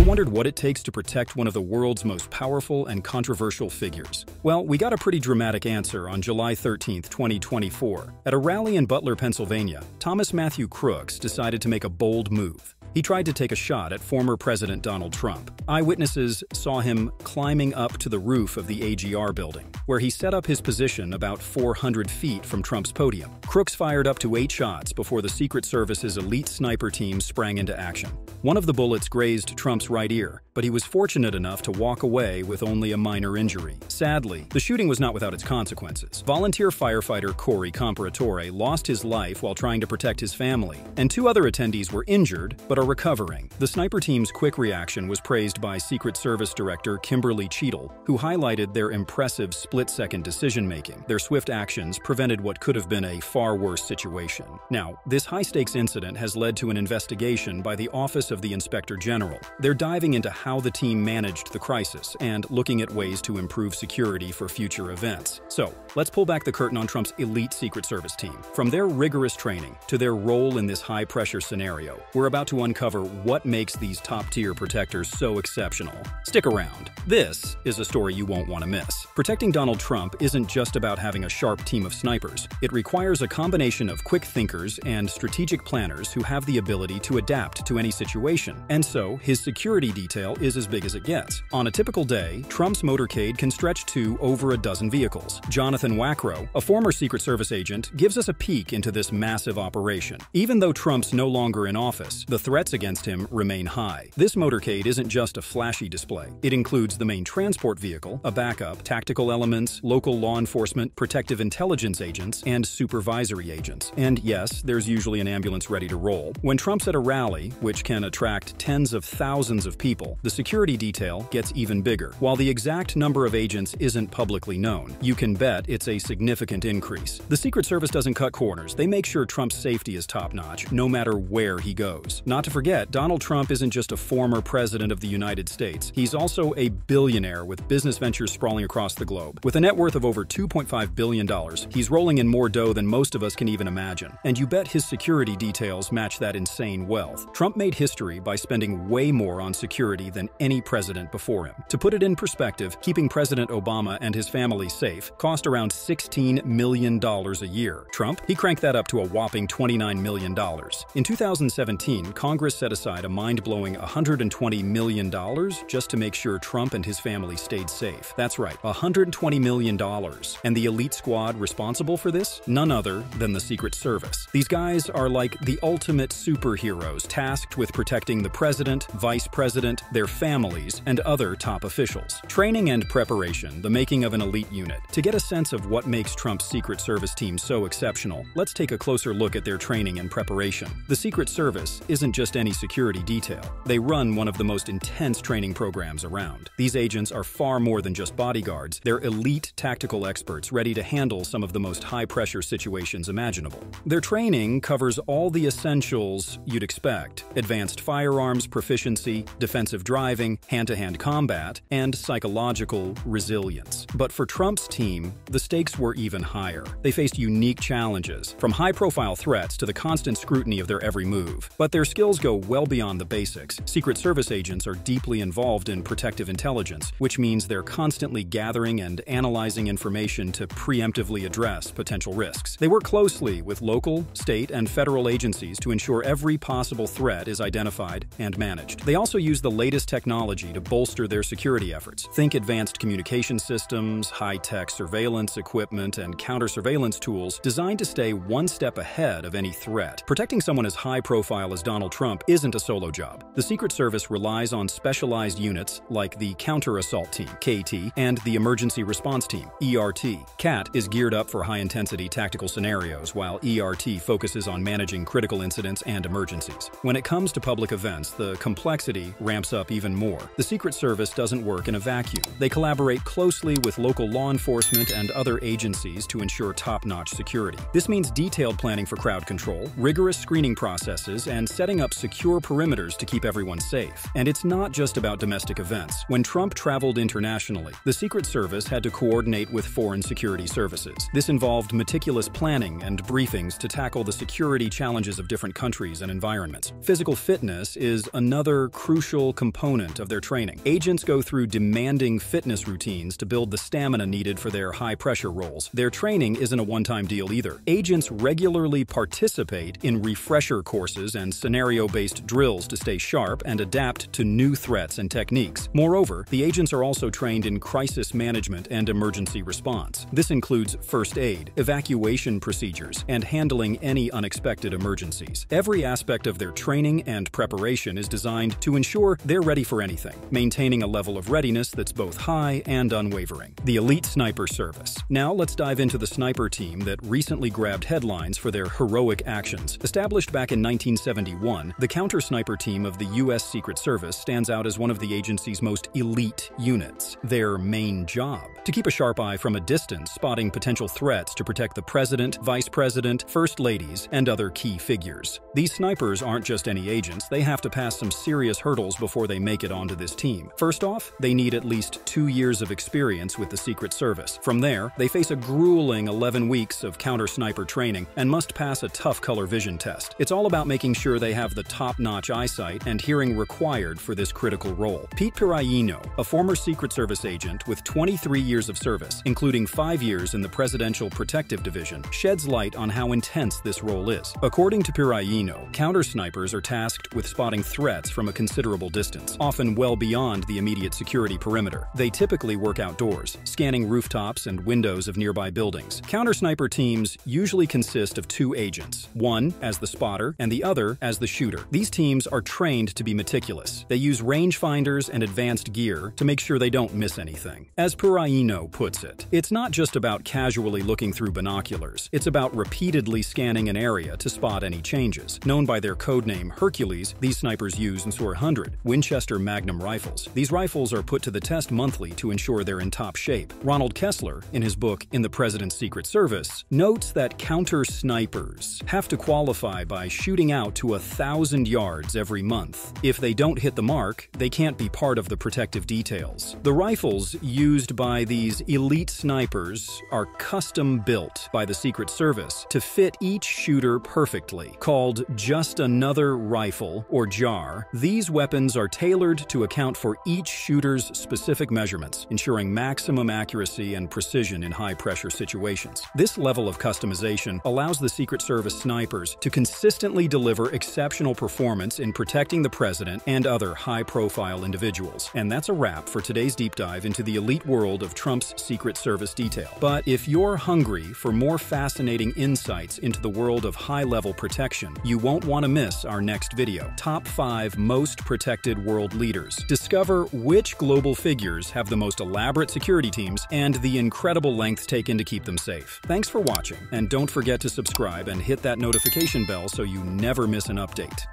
wondered what it takes to protect one of the world's most powerful and controversial figures? Well, we got a pretty dramatic answer on July 13, 2024. At a rally in Butler, Pennsylvania, Thomas Matthew Crooks decided to make a bold move. He tried to take a shot at former President Donald Trump. Eyewitnesses saw him climbing up to the roof of the AGR building, where he set up his position about 400 feet from Trump's podium. Crooks fired up to 8 shots before the Secret Service's elite sniper team sprang into action. One of the bullets grazed Trump's right ear, but he was fortunate enough to walk away with only a minor injury. Sadly, the shooting was not without its consequences. Volunteer firefighter Corey Comparatore lost his life while trying to protect his family, and 2 other attendees were injured but are recovering. The sniper team's quick reaction was praised by Secret Service Director Kimberly Cheadle, who highlighted their impressive split-second decision-making. Their swift actions prevented what could have been a far worse situation. Now, this high-stakes incident has led to an investigation by the Office of the Inspector General. They're diving into how the team managed the crisis and looking at ways to improve security for future events. So, let's pull back the curtain on Trump's elite Secret Service team. From their rigorous training to their role in this high-pressure scenario, we're about to uncover what makes these top-tier protectors so exceptional. Stick around. This is a story you won't want to miss. Protecting Donald Trump isn't just about having a sharp team of snipers. It requires a combination of quick thinkers and strategic planners who have the ability to adapt to any situation. And so, his security detail is as big as it gets. On a typical day, Trump's motorcade can stretch to over a dozen vehicles. Jonathan Wackrow, a former Secret Service agent, gives us a peek into this massive operation. Even though Trump's no longer in office, the threats against him remain high. This motorcade isn't just a flashy display. It includes the main transport vehicle, a backup, tactical elements, local law enforcement, protective intelligence agents, and supervisory agents. And yes, there's usually an ambulance ready to roll. When Trump's at a rally, which can attract tens of thousands of people, the security detail gets even bigger. While the exact number of agents isn't publicly known, you can bet it's a significant increase. The Secret Service doesn't cut corners. They make sure Trump's safety is top-notch, no matter where he goes. Not to forget, Donald Trump isn't just a former president of the United States. He's also a billionaire with business ventures sprawling across the globe. With a net worth of over $2.5 billion, he's rolling in more dough than most of us can even imagine. And you bet his security details match that insane wealth. Trump made history by spending way more on security than any president before him. To put it in perspective, keeping President Obama and his family safe cost around $16 million a year. Trump, he cranked that up to a whopping $29 million. In 2017, Congress set aside a mind-blowing $120 million just to make sure Trump and his family stayed safe. That's right, $120 million. And the elite squad responsible for this? None other than the Secret Service. These guys are like the ultimate superheroes tasked with protecting the president, vice president, their families, and other top officials. Training and preparation, the making of an elite unit. To get a sense of what makes Trump's Secret Service team so exceptional, let's take a closer look at their training and preparation. The Secret Service isn't just any security detail. They run one of the most intense training programs around. These agents are far more than just bodyguards. They're elite tactical experts ready to handle some of the most high-pressure situations imaginable. Their training covers all the essentials you'd expect: advanced firearms proficiency, defensive driving, hand-to-hand combat, and psychological resilience. But for Trump's team, the stakes were even higher. They faced unique challenges, from high-profile threats to the constant scrutiny of their every move. But their skills go well beyond the basics. Secret Service agents are deeply involved in protective intelligence, which means they're constantly gathering and analyzing information to preemptively address potential risks. They work closely with local, state, and federal agencies to ensure every possible threat is identified and managed. They also use the latest technology to bolster their security efforts. Think advanced communication systems, high-tech surveillance equipment, and counter-surveillance tools designed to stay one step ahead of any threat. Protecting someone as high-profile as Donald Trump isn't a solo job. The Secret Service relies on specialized units like the Counter-Assault Team, KT, and the Emergency Response Team, ERT. CAT is geared up for high-intensity tactical scenarios, while ERT focuses on managing critical incidents and emergencies. When it comes to public events, the complexity ramps up even more. The Secret Service doesn't work in a vacuum. They collaborate closely with local law enforcement and other agencies to ensure top-notch security. This means detailed planning for crowd control, rigorous screening processes, and setting up secure perimeters to keep everyone safe. And it's not just about domestic events. When Trump traveled internationally, the Secret Service had to coordinate with foreign security services. This involved meticulous planning and briefings to tackle the security challenges of different countries and environments. Physical fitness fitness is another crucial component of their training. Agents go through demanding fitness routines to build the stamina needed for their high-pressure roles. Their training isn't a one-time deal either. Agents regularly participate in refresher courses and scenario-based drills to stay sharp and adapt to new threats and techniques. Moreover, the agents are also trained in crisis management and emergency response. This includes first aid, evacuation procedures, and handling any unexpected emergencies. Every aspect of their training and preparation is designed to ensure they're ready for anything, maintaining a level of readiness that's both high and unwavering. The Elite Sniper Service. Now let's dive into the sniper team that recently grabbed headlines for their heroic actions. Established back in 1971, the counter-sniper team of the U.S. Secret Service stands out as one of the agency's most elite units. Their main job: to keep a sharp eye from a distance, spotting potential threats to protect the president, vice president, first ladies, and other key figures. These snipers aren't just any agents, they have to pass some serious hurdles before they make it onto this team. First off, they need at least 2 years of experience with the Secret Service. From there, they face a grueling 11 weeks of counter-sniper training and must pass a tough color vision test. It's all about making sure they have the top-notch eyesight and hearing required for this critical role. Pete Piragino, a former Secret Service agent with 23 years of service, including 5 years in the Presidential Protective Division, sheds light on how intense this role is. According to Piragino, counter-snipers are tasked with spotting threats from a considerable distance, often well beyond the immediate security perimeter. They typically work outdoors, scanning rooftops and windows of nearby buildings. Counter-sniper teams usually consist of 2 agents, one as the spotter and the other as the shooter. These teams are trained to be meticulous. They use rangefinders and advanced gear to make sure they don't miss anything. As Piragino puts it, it's not just about casually looking through binoculars. It's about repeatedly scanning an area to spot any changes. Known by their codename Hercules, these snipers use INSOR 100 Winchester Magnum rifles. These rifles are put to the test monthly to ensure they're in top shape. Ronald Kessler, in his book In the President's Secret Service, notes that counter-snipers have to qualify by shooting out to 1,000 yards every month. If they don't hit the mark, they can't be part of the protective details. The rifles used by these elite snipers are custom-built by the Secret Service to fit each shooter perfectly. Called Just Another Rifle, or JAR, these weapons are tailored to account for each shooter's specific measurements, ensuring maximum accuracy and precision in high-pressure situations. This level of customization allows the Secret Service snipers to consistently deliver exceptional performance in protecting the president and other high-profile individuals. And that's a wrap for today's deep dive into the elite world of Trump's Secret Service detail. But if you're hungry for more fascinating insights into the world of high-level protection, you won't want to miss our next video, Top 5 Most Protected World Leaders. Discover which global figures have the most elaborate security teams and the incredible lengths taken to keep them safe. Thanks for watching, and don't forget to subscribe and hit that notification bell so you never miss an update.